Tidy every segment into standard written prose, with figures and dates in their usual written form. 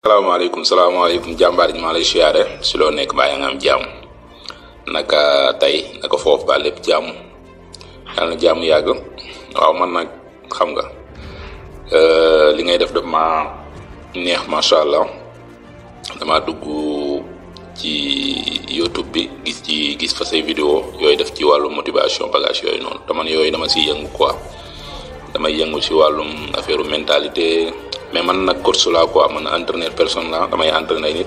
salaamaaleykum jàmbaar ji maa lay siyaare si loo nekk baa nga am jàmm naka tey naka foofu ba lépp jàmm yàlla na jàmm yàgg. waaw man nag xam nga li ngay def ma neex macha allah. dama dugg ci YouTube bi gis fa say vidéo yooyu def ci wàllum motivation bagage yooyu noonu te man yooyu dama siy yëngu quoi. damay yëngu si wàllum affaire mentalité mais man nag coach la quoi, man entraîneur personne la damay entraîner nit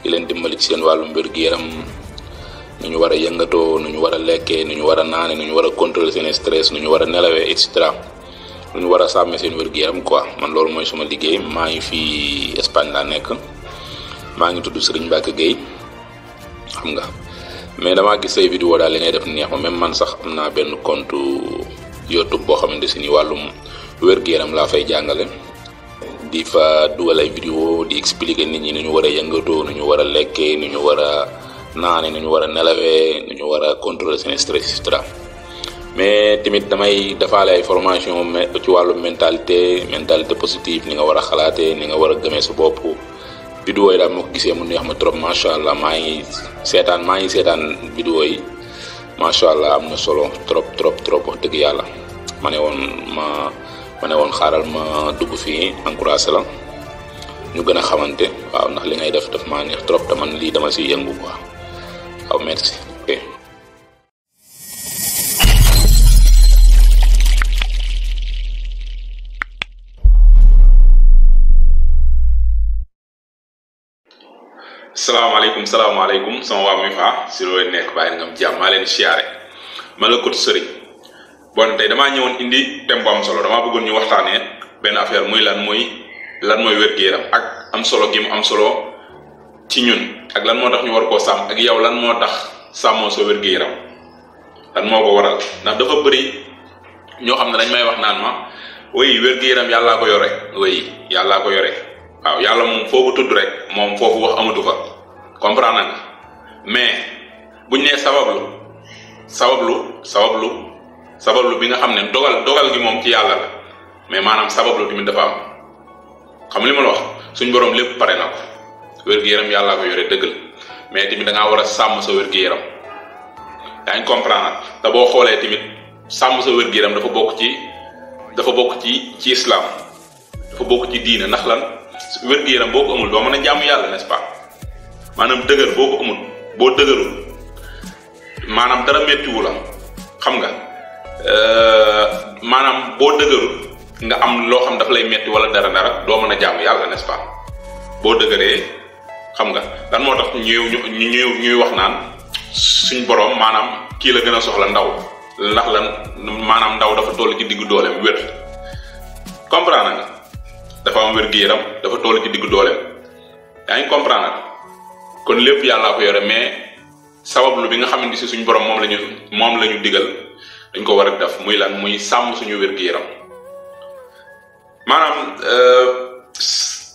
di leen dimbali ci seen wàllum wér-gu-yaram nu ñu war a yëngatoo nu ñu war a lekkee nu ñu war a naane nu ñu war a contrôler seen stress nu ñu war a nelawee et cetera nu ñu war a sàmmee seen wér-gu-yaram quoi. man loolu mooy suma liggéey. maa ngi fii Espagne laa nekk, maa ngi tudd Serigne Mbacke Gueye xam nga. mais damaa gis say vidéo daal li ngay def neex ma. même man sax am naa benn compte YouTube boo xamante si ni wàllum wér-gu-yaram laa fay jàngale, di fa dugal ay vidéo di expliquer nit ñi nu ñu war a yëngatoo, nu ñu war a lekkee, nu ñu war a naane, nu ñu war a nelawee, nu ñu war a contrôler seen stress et cetera. mais tamit damay defaale ay formation ci wàllu mentalité positive, ni nga war a xalaatee, ni nga war a gëmee sa bopp. vidéo yi daal moo ko gisee mu neex ma trop macha allah. maa ngi seetaan vidéo yi macha allah, am na solo trop wax dëgg yàlla. ma ne woon xaaral ma dugg fii encouragé la ñu gën a xamante. waaw ndax li ngay def maa neex trop te man lii dama si yëngu quoi. waaw merci. ok. salaamaaleykum sama waa mi fa si loo nekk bàyyi nga am jàmm. maa leen siyaare ma la coach Serigne. bon tey damaa ñëwoon indi thème bu am solo. damaa bëggoon ñu waxtaanee benn affaire muy lan mooy wér-gu-yaram ak am solo gi mu am solo ci ñun, ak lan moo tax ñu war koo sàmm, ak yow lan moo tax sàmmoo sa wér-gu-yaram, lan moo ko waral. ndax dafa bëri ñoo xam ne dañ may wax naan ma oui wér-gu-yaram yàllaa ko yore. oui yàllaa ko yore. waaw yàlla moom foofu tudd rek moom foofu wax amatu fa. comprendre nga mais buñ nee sabablu bi nga xam ne dogal gi moom ci yàlla la, mais maanaam sabablu tamit dafa am. xam li ma la wax, suñ borom lépp pare na ko. wér-gu-yaram yàllaa ko yore dëgg la, mais tamit da ngaa war a sàmm sa wér-gu-yaram. yaa ngi comprendre. te boo xoolee tamit sàmm sa wér-gu-yaram dafa bokk ci islam, dafa bokk ci diine. ndax lan? wér-gu-yaram boo ko amul doo mën a jaamu yàlla, n'est-ce pas? maanaam dëgër boo ko amul, boo dëgërul, maanaam dara méttiwu la, xam nga. maanaam boo dëgërul nga am loo xam daf lay metti wala dara doo mën a jaamu yàlla, n'est-ce pas? boo dëgëree xam nga. lan moo tax ñuy wax naan suñ borom maanaam kii la gën a soxla ndaw. ndax lan? maanaam ndaw dafa toll ci diggu dooleem wér. comprendre nga. dafa am wér-gu-yaram, dafa toll ci diggu dooleem. yaa ngi comprendre. kon lépp yàllaa ko yore, mais sabablu bi nga xamante si suñ borom moom lañu digal dañ ko war a def. muy lan? muy sàmm suñu wér-gu-yaram.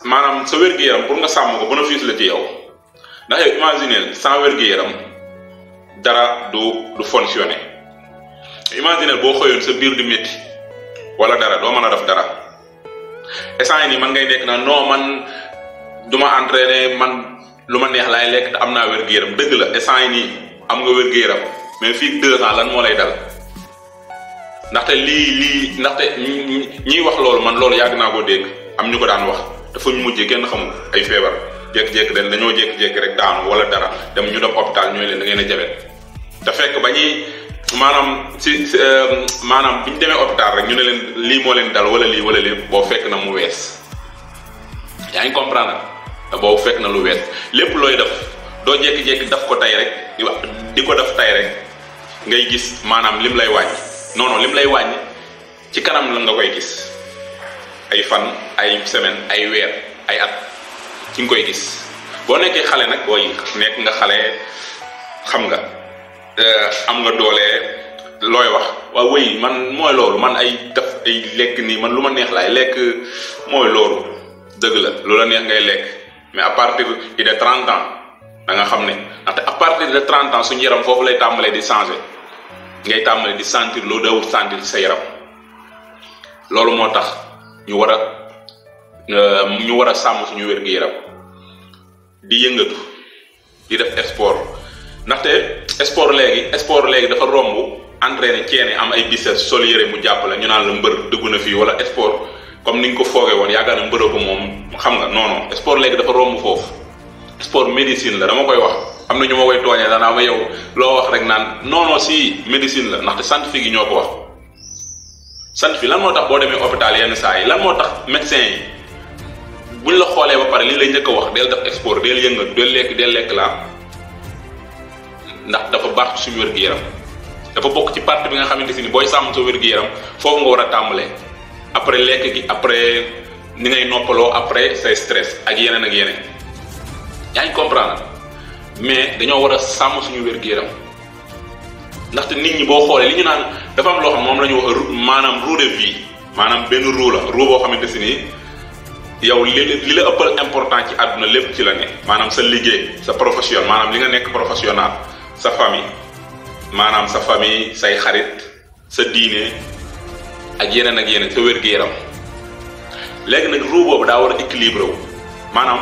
maanaam sa wér-gu-yaram pour nga sàmm ko bénéfice la ci yow. ndax yow imaginer sans wér-gu-yaram dara du fonctionner. imaginer boo xëyoon sa biir di métti wala dara doo mën a def dara. instant yi nii man ngay nekk na non man duma entraîner, man lu ma neex laay lekk te am naa wér-gu-yaram. dëgg la instant yi nii am nga wér-gu-yaram, mais fii 2 ans lan moo lay dal? ndaxte ndaxte ñiy wax loolu, man loolu yàgg naa koo dégg. am ñu ko daan wax dafa ñu mujjee kenn xamul ay feebar jékki-jékki dañoo jékki-jékki rek daanu wala dara ñu dem hôpital ñooy leen da ngeen a jabet. te fekk ba ñuy maanaam bi ñu demee hôpital rek ñu ne leen lii moo leen dal wala lii wala lii, boo fekk na mu wees. yaa ngi comprendre. te boobu fekk na lu wees. lépp looy def doo jékki-jékki daf ko tey rek di ko def tey rek ngay gis maanaam lim lay wàññi. non lim lay wàññi ci kanam la nga koy gis. ay fan, ay semaine, ay weer, ay at ci nga koy gis. boo nekkee xale nag nekk nga xale, xam nga am nga doole, looy wax waaw wéy man mooy loolu, man ay lekk nii, man lu ma neex laay lekk, mooy loolu. dëgg la lu la neex ngay lekk, mais à partir de 30 ans da nga xam ne ndaxte à partir de 30 ans suñu yaram foofu lay tàmbalee di changer. ngay tàmbalee di sentir loo dawul sentir sa yaram. loolu moo tax ñu war a ñu war a sàmm suñu wér-gu-yaram di yëngatu di def sport ndaxte sport léegi dafa romb entraîné ceene am ay biceps sol yére mu jàppale ñu naan la mbër dugg na fii wala sport comme niñ ko foogee woon yaakaar na mbëroo ko moom xam nga non sport léegi dafa romb foofu. sport médecine la dama koy wax am na ñu ma koy tooñee danaa ma yow loo wax rek naan non si médecine la ndaxte scientifique yi ñoo ko wax. scientifique lan moo tax boo demee hôpital yenn saa yi lan moo tax médecin yi buñ la xoolee ba pare li lay njëkk a wax del def sport del yëngatu del lekk laa ndax dafa baax ci suñu wér-gu-yaram dafa bokk ci partie bi nga xamante ni booy sàmm sa wér-gu-yaram foofu nga war a tàmbalee après lekk gi après ni ngay noppaloo après say stress ak yeneen ak yeneen yaa ngi comprendre mais dañoo war a sàmm suñu wér-gu-yaram ndaxte nit ñi boo xoolee li ñu naan dafa am loo xam moom la ñu wax maanaam roue de vie maanaam benn roue la roue boo xamante si ni yow li la ëppal important ci àdduna lépp ci la ne maanaam sa liggéey sa profession maanaam li nga nekk professionnel sa famille maanaam sa famille say xarit sa diine ak yeneen sa wér-gu-yaram léegi nag roue boobu daa war a équilibré wu maanaam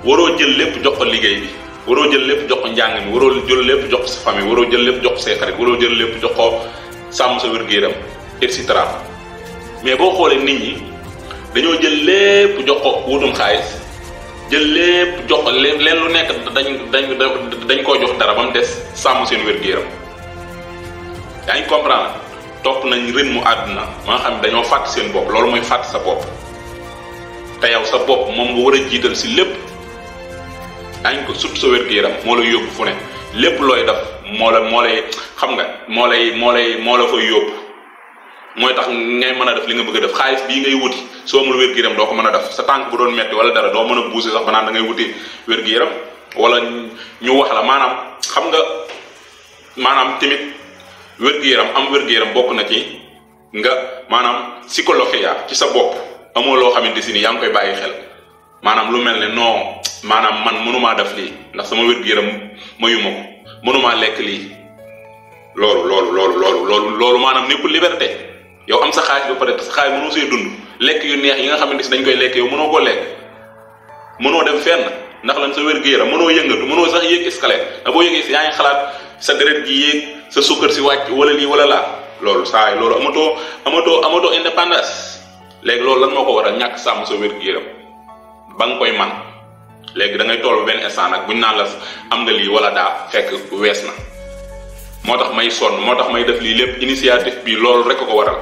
waroo jël lépp jox ko liggéey bi waroo jël lépp jox ko njàng mi waroo jël lépp jox ko sa famille waroo jël lépp jox ko say xarit waroo jël lépp jox ko sàmm sa wér-gu-yaram et cetera mais boo xoolee nit ñi dañoo jël lépp jox ko wutum xaalis jël lépp jox ko leen lu nekk dañ koo jox dara ba mu des sàmm seen wér-gu-yaram yaa ngi comprendre topp nañ rythme àdduna ma nga xam ne dañoo fàtt seen bopp loolu mooy fàtt sa bopp te yow sa bopp moom nga war a jiital si lépp yaa ngi ko surtout sa wér-gu-yaram moo lay yóbbu fu ne lépp looy def moo lay xam nga moo la fay yóbbu mooy tax ngay mën a def li nga bëgg a def xaalis bii ngay wuti soo amul wér-gu-yaram doo ko mën a def sa tànk bu doon metti wala dara doo mën a bouger sax ba naan da ngay wuti wér-gu-yaram wala ñu wax la maanaam xam nga maanaam tamit wér-gu-yaram am wér-gu-yaram bokk na ci nga maanaam psychologie ci sa bopp amoo loo xamante si ni yaa ngi koy bàyyi xel maanaam lu mel ne non maanaam man mënumaa def lii ndax sama wér-gu-yaram mayuma ko mënumaa lekk lii loolu maanaam nekkul liberté yow am sa xaalis ba pare sa xaalis mënoo see dund lekk yu neex yi nga xamante si dañ koy lekk yow mënoo koo lekk mënoo dem fenn ndax lan sa wér-gu-yaram mënoo yëngatu mënoo sax yéeg escalier ndax boo yéegee si yaa ngi xalaat sa deret gi yéeg sa sukkar si wàcc wala lii wala laa loolu saa yi loolu amatoo indépendance léegi loolu lan moo ko waral ñàkk sàmm sa wér-gu-yaram ba nga koy man léegi da ngay toll benn instant nag buñ naan la am nga lii wala daa fekk wees na moo tax may sonn moo tax may def lii lépp initiative bi loolu rek ko waral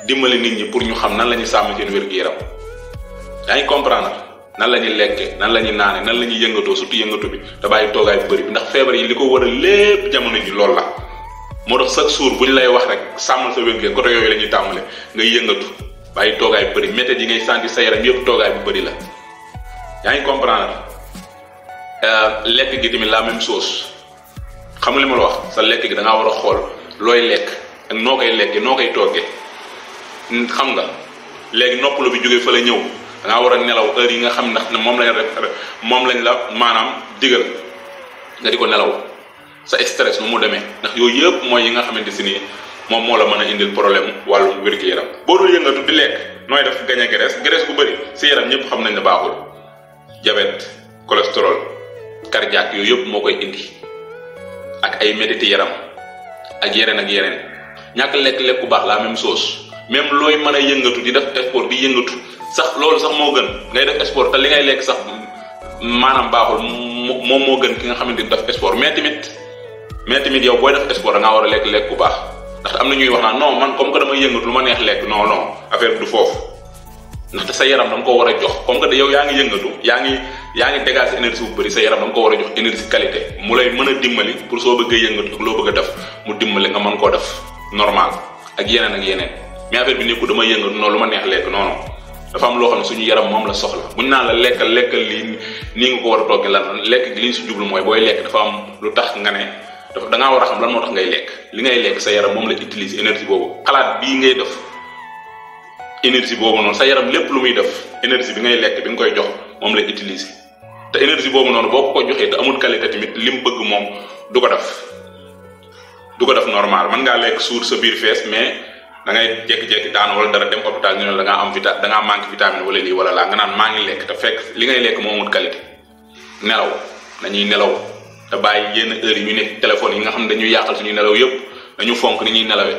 dimbali nit ñi pour ñu xam nan la ñuy sàmm seen wér-gu-yaram yaa ngi comprendre nan la ñuy lekkee nan la ñuy naane nan la ñuy yëngatoo surtout yëngatu bi te bàyyi toogaay bu bëri bi ndax feebar yi li ko waral lépp jamono ji loolu la moo tax chaque jour bu ñu lay wax rek sàmmal sa wér-gu-yaram côté yooyu la ñuy tàmbale ngay yëngatu bàyyi toogaay bu bëri méthode yi ngay sentir sa yaram yëpp toogaay bu bëri la yaa ngi comprendre lekk gi tamit la même chose xam nga li ma la wax sa lekk gi da ngaa war a xool looy lekk ak noo koy lekkee noo koy toggee xam nga léegi noppalu bi jógee fa la ñëw da ngaa war a nelaw heure yi nga xam ndax ne moom lañ la maanaam digal nga di ko nelaw sa stress nu mu demee ndax yooyu yëpp mooy yi nga xamante si nii moom moo la mën a indil problème wàllum wér-gu-yaram boo dul yëngatu di lekk nooy def gañ a graisse bu bëri si yaram ñëpp xam nañ ne baaxul diabète cholestérol cardiaque yooyu yëpp moo koy indi ak ay méditi yaram ak yeneen ñàkk lekk bu baax la même chose même looy mën a yëngatu di def sport di yëngatu sax loolu sax moo gën ngay def sport te li ngay lekk sax maanaam baaxul moom moo gën ki nga xamante ni def sport mais tamit yow booy def sport da ngaa war a lekk bu baax ndaxte am na ñuy wax naan non man comme que damay yëngatu lu ma neex lekk non affaire bi du foofu ndaxte sa yaram da nga ko war a jox comme que yow yaa ngi yëngatu yaa ngi dégager énergie bu bëri sa yaram da nga ko war a jox énergie qualité mu lay mën a dimbali pour soo bëggee yëngatu ak loo bëgg a def mu dimbali nga mën koo def normal ak yeneen mais affaire bi nekkul dama yëngatu noonu lu ma neex lekk non dafa am loo xam ne suñu yaram moom la soxla buñ naan la lekkal lii nii nga ko war a toggee lan lekk gi li ñu si jublu mooy booy lekk dafa am lu tax nga ne da ngaa war a xam lan moo tax ngay lekk li ngay lekk sa yaram moom la utiliser énergie boobu xalaat bii ngay def énergie boobu noonu sa yaram lépp lu muy def énergie bi ngay lekk bi nga koy jox moom la utiliser te énergie boobu noonu boo ko joxee te amul qualité tamit li mu bëgg moom du ko def normal mën ngaa lekk suur sa biir fees mais da ngay jékki-jékki daanu wala dara dem hôpital ñu ne la da ngaa manqué vitamine wala lii wala laa nga naan maa ngi lekk te fekk li ngay lekk moo amul qualité. nelaw nañuy nelaw te bàyyi yenn heures yi ñu nekk téléphone yi nga xam ne dañuy yàqal suñuy nelaw yëpp nañu fonk ni ñuy nelawee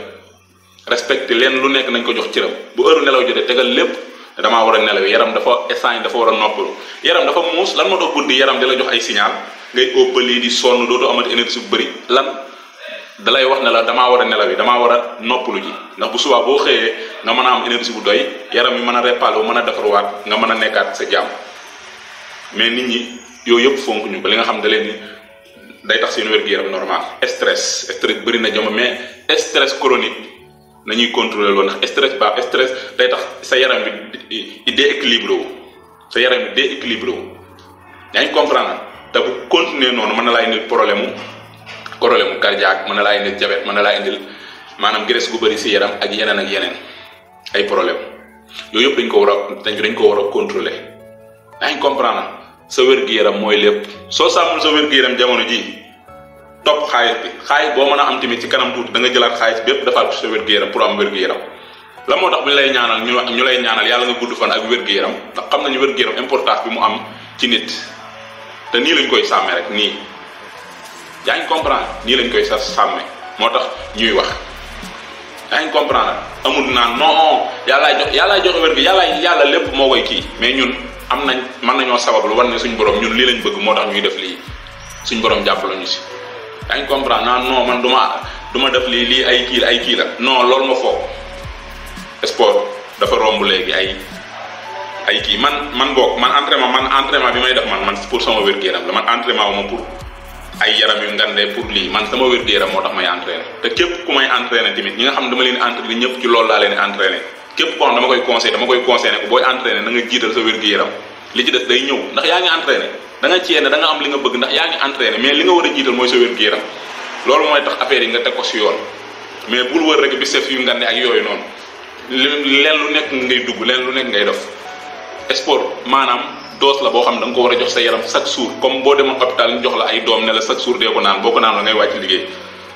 respecté leen lu nekk nañ ko jox cëram bu heure nelaw jotee tegal lépp damaa war a nelawee yaram dafa instant dafa war a noppalu yaram dafa muus lan moo tax guddi yaram di la jox ay signal ngay óbbali di sonn dootoo amati énergie bu bëri lan dalay wax ne la damaa war a nelaw yi damaa war a noppalu ji ndax bu subaa boo xëyee nga mën a am énergie bu doy yaram yi mën a réparé wu mën a defarwaat nga mën a nekkaat sa jàmm mais nit ñi yooyu yëpp fonk ñu ko li nga xam da leen ni day tax seen wér-gu-yaram normal stress bëri na jamono mais stress chronique nañuy contrôler loolu ndax stress day tax sa yaram bi dééquilibré wu sa yaram bi dééquilibré wu yaa ngi comprendre te bu continuer noonu mën na laa indil problème cardiaque mën na laa indil diabète mën na laa indil maanaam graisse gu bëri si yaram ak yeneen ay problème yooyu yëpp dañ ko war a contrôler yaa ngi comprendre sa wér-gu-yaram mooy lépp soo sàmmul sa wér-gu-yaram jamono ji topp xaalis boo mën a am tamit ci kanam tuuti da nga jëlaat xaalis bépp defaat sa wér-gu-yaram pour am wér-gu-yaram la moo tax bu ñu lay ñaanal ñu lay ñaanal yàlla nga gudd fan ak wér-gu-yaram ndax xam nañu wér-gu-yaram importance bi mu am ci nit te nii lañ koy sàmmee rek nii yaa ngi comprendre nii lañ koy sàmmee moo tax ñuy wax yaa ngi comprendre amul naan non yàllaay joxe wér-gu yàlla lépp moo koy kii mais ñun mën nañoo sabab lu war ne suñ borom ñun lii lañ bëgg moo tax ñuy def lii suñ borom jàppale ñu si yaa ngi comprendre non man du ma def lii ay kii la non loolu ma foog sport dafa romb léegi ay kii man boog man entraînement bi may def man pour sama wér-gu-yaram la man entraînement wu ma pour ay yaram yu ngande pour lii man sama wér-gu-yaram moo tax may entraîné te képp ku may entraîné tamit ñi nga xam ne dama leen entraîné ñëpp ci loolu laa leen entraîné képp koo xam dama koy conseillé ne ko booy entraîné na nga jiital sa wér-gu-yaram li ci des day ñëw ndax yaa ngi entraîné da nga ciyee ne da nga am li nga bëgg ndax yaa ngi entraîné mais li nga war a jiital mooy sa wér-gu-yaram loolu mooy tax affaire yi nga teg ko si yoon mais bul wër rek bi sef yu ngande ak yooyu noonu leen lu nekk ngay dugg leen lu nekk ngay def sport maanaam dose la boo xam ne da nga ko war a jox sa yaram chaque jour comme boo demoon hôpital ñu jox la ay doom ne la chaque jour dee ko naan boo ko naan la ngay wàcc liggéey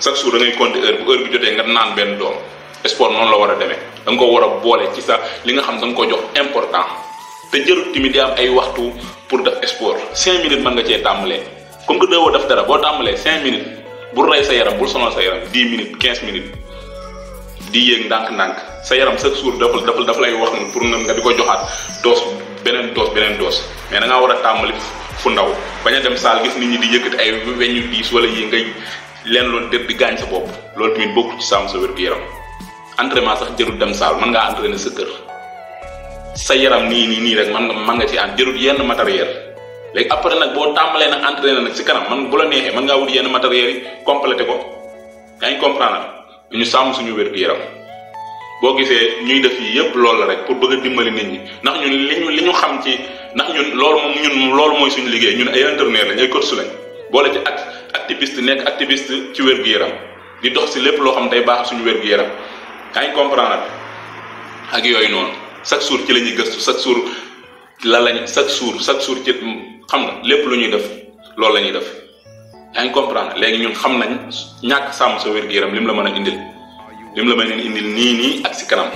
chaque jour da ngay compter heure bi jotee nga naan benn doom sport noonu la war a demee da nga ko war a boole ci sa li nga xam da nga ko jox important te jërut tamit di am ay waxtu pour def sport 5 minutes mën nga cee tàmbalee comme que doo def dara boo tàmbalee 5 minutes bul rey sa yaram bul sonal sa yaram 10 minutes 15 minutes di yéeg ndànk-ndànk sa yaram chaque jour dafa lay wax pour nga di ko joxaat beneen dose mais da ngaa war a tàmbali fu ndaw bañ a dem saal gis nit ñi di yëkkati ay weñu diis wala yi ngay leen loolu def di gaañ sa bopp loolu tamit bokku ci sàmm sa wér-gu-yaram entraînement sax jërut dem saal mën ngaa entraîner sa kër sa yaram nii rek mën nga ci jërut yenn matériel léegi après nag boo tàmbalee nag entraîner nag si kanam man bu la neexee mën ngaa wut yenn matériel yi complété ko yaa ngi comprendre ñu sàmm suñu wér-gu-yaram boo gisee ñuy def yi yëpp loolu la rek pour bëgg a dimbali nit ñi ndax ñun li ñu xam ci ndax ñun loolu mooy suñu liggéey ñun ay entraîneur lañ ay coach lañ boole ci activiste nekk activiste ci wér-gu-yaram di dox si lépp loo xam day baax suñu wér-gu-yaram yaa ngi comprendre ak yooyu noonu chaque jour ci la ñuy gëstu chaque jour ci xam nga lépp lu ñuy def loolu la ñuy def yaa ngi comprendre léegi ñun xam nañ ñàkk sàmm sa wér-gu-yaram lim la mën a indil nii ak si kanam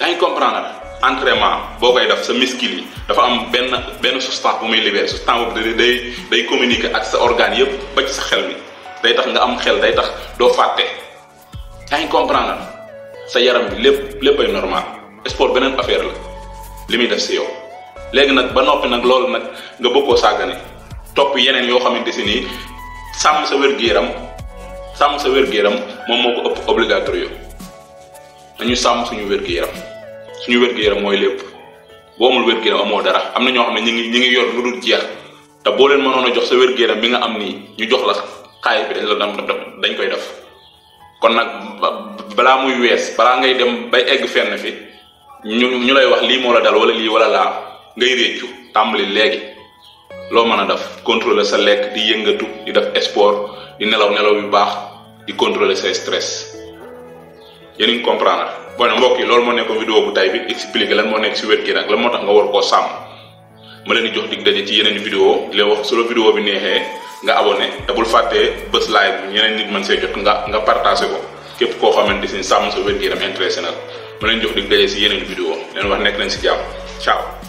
yaa ngi comprendre entraînement boo koy def sa muscle yi dafa am benn substance bu muy libéré substance boobu day communiquer ak sa organe yëpp ba ci sa xel mi day tax nga am xel day tax doo fàtte yaa ngi comprendre sa yaram bi léppay normal sport beneen affaire la li muy def si yow léegi nag ba noppi nag loolu nag nga bëgg koo sàggane topp yeneen yoo xamante si nii sàmm sa wér-gu-yaram moom moo ko ëpp obligatoire yo nañu sàmm suñu wér-gu-yaram mooy lépp boo amul wér-gu-yaram amoo dara am na ñoo xam ne ñi ngi yor lu dul jeex te boo leen mënoon a jox sa wér-gu-yaram bi nga am nii ñu jox la xaalis bi dañ koy def kon nag balaa muy wees balaa ngay dem bay egg fenn fi ñu lay wax lii moo la dal wala lii wala laa ngay réccu tàmbali léegi loo mën a def contrôler sa lekk di yëngatu di def sport di nelaw yu baax di contrôler say stress yéen a ngi comprendre bon mbokk yi loolu moo nekkoon vidéo bu tay bi expliqué lan moo nekk si wér-gu-yaram ak lan moo tax nga war koo sàmm ma leen di jox dig daje ci yeneen vidéo di leen wax su la vidéo bi neexee nga abonné te bul fàttee bës like bi ñeneen nit mën see jot nga partagé ko képp koo xamante ni sàmm sa wér-gu-yaram intéressé na ma leen jox dig daje si yeneen vidéo leen wax nekk leen si jàmm ciao